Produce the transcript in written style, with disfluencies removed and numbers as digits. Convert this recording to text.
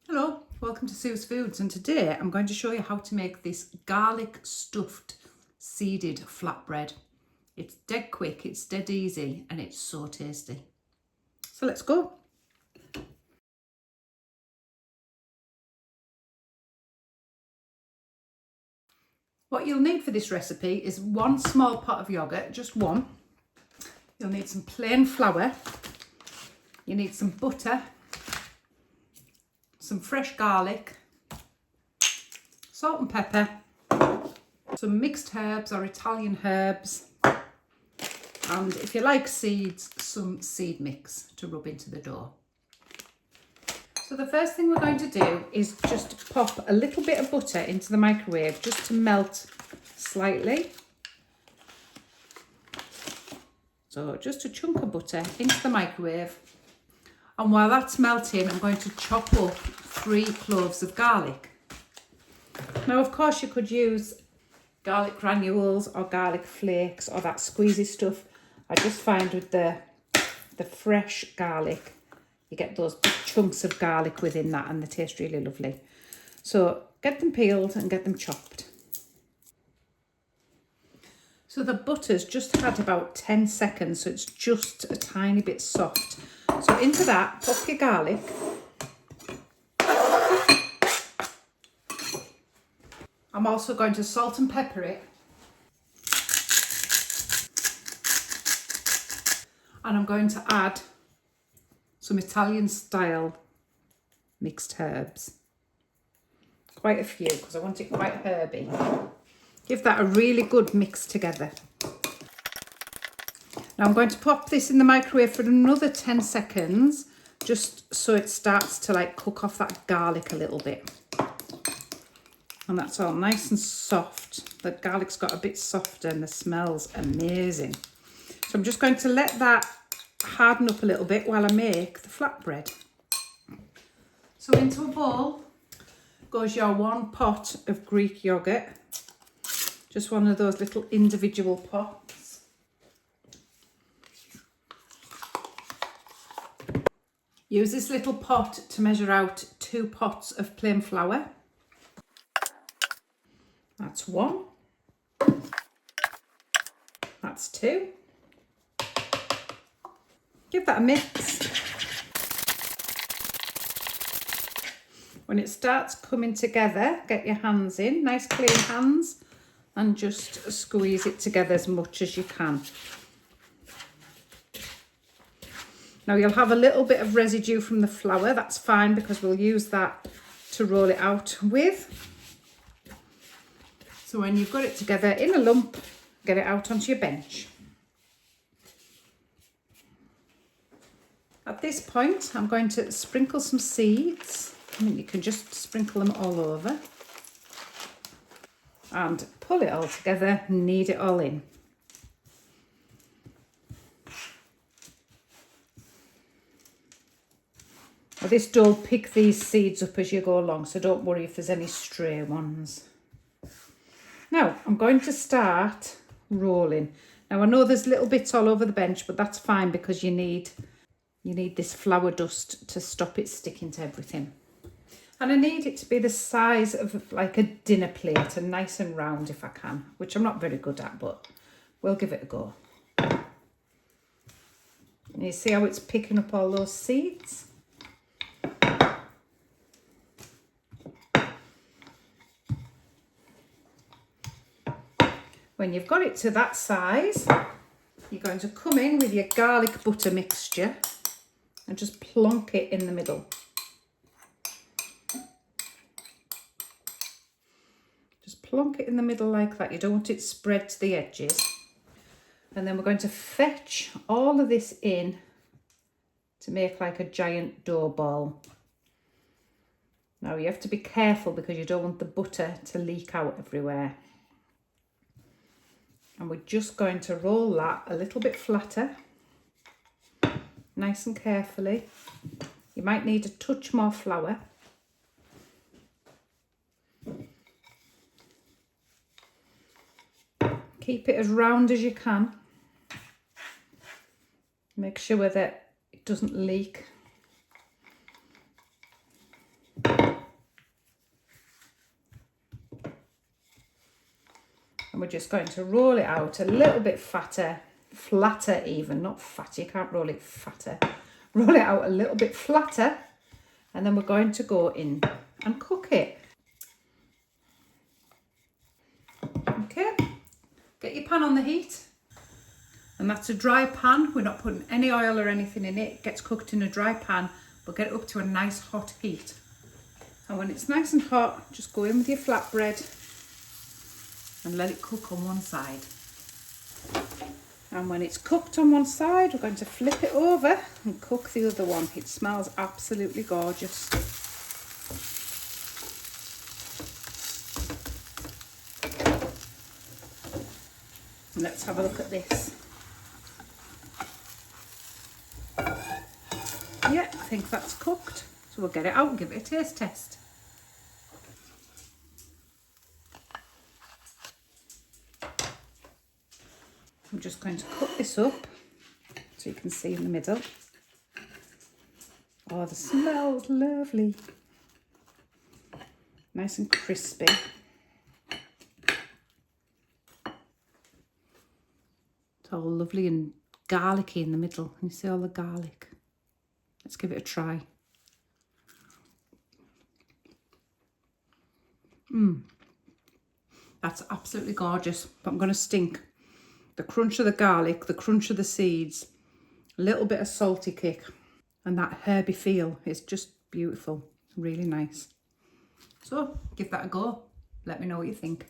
Hello, welcome to Sue's Foods, and today I'm going to show you how to make this garlic stuffed seeded flatbread. It's dead quick, it's dead easy, and it's so tasty. So let's go. What you'll need for this recipe is one small pot of yogurt, just one. You'll need some plain flour. You need some butter, some fresh garlic, salt and pepper, some mixed herbs or Italian herbs, and if you like seeds, some seed mix to rub into the dough. So the first thing we're going to do is just pop a little bit of butter into the microwave just to melt slightly. So just a chunk of butter into the microwave. And while that's melting, I'm going to chop up 3 cloves of garlic. Now, of course, you could use garlic granules or garlic flakes or that squeezy stuff. I just find with the fresh garlic, you get those big chunks of garlic within that and they taste really lovely. So get them peeled and get them chopped. So the butter's just had about 10 seconds, so it's just a tiny bit soft. So into that, pop your garlic. I'm also going to salt and pepper it. And I'm going to add some Italian style mixed herbs. Quite a few because I want it quite herby. Give that a really good mix together. Now I'm going to pop this in the microwave for another 10 seconds just so it starts to cook off that garlic a little bit. And that's all nice and soft. The garlic's got a bit softer and the smell's amazing. So I'm just going to let that harden up a little bit while I make the flatbread. So into a bowl goes your 1 pot of Greek yogurt. Just one of those little individual pots. Use this little pot to measure out 2 pots of plain flour. That's 1. That's 2. Give that a mix. When it starts coming together, get your hands in, nice clean hands, and just squeeze it together as much as you can. Now you'll have a little bit of residue from the flour, that's fine because we'll use that to roll it out with. So when you've got it together in a lump, get it out onto your bench. At this point, I'm going to sprinkle some seeds. I mean, you can just sprinkle them all over. And pull it all together, knead it all in. Now this dough will pick these seeds up as you go along, so don't worry if there's any stray ones. Now I'm going to start rolling. Now I know there's little bits all over the bench, but that's fine because you need this flour dust to stop it sticking to everything. And I need it to be the size of like a dinner plate and nice and round if I can, which I'm not very good at, but we'll give it a go. And you see how it's picking up all those seeds? When you've got it to that size, you're going to come in with your garlic butter mixture and just plonk it in the middle. Just plonk it in the middle like that. You don't want it spread to the edges. And then we're going to fetch all of this in to make like a giant dough ball. Now you have to be careful because you don't want the butter to leak out everywhere. And we're just going to roll that a little bit flatter, nice and carefully. You might need a touch more flour. Keep it as round as you can. Make sure that it doesn't leak. And And we're just going to roll it out a little bit fatter, flatter even, not fat, you can't roll it fatter. Roll it out a little bit flatter, and then we're going to go in and cook it. Okay, get your pan on the heat. And that's a dry pan. We're not putting any oil or anything in it. It gets cooked in a dry pan, but get it up to a nice hot heat. And when it's nice and hot, just go in with your flatbread and let it cook on one side. And when it's cooked on one side, we're going to flip it over and cook the other one. It smells absolutely gorgeous. And let's have a look at this. Yeah, I think that's cooked. So we'll get it out and give it a taste test. I'm just going to cut this up so you can see in the middle. Oh, the smell's lovely. Nice and crispy. It's all lovely and garlicky in the middle. Can you see all the garlic? Let's give it a try. That's absolutely gorgeous, but I'm going to stink. The crunch of the garlic, the crunch of the seeds, a little bit of salty kick, and that herby feel is just beautiful, really nice. So give that a go. Let me know what you think.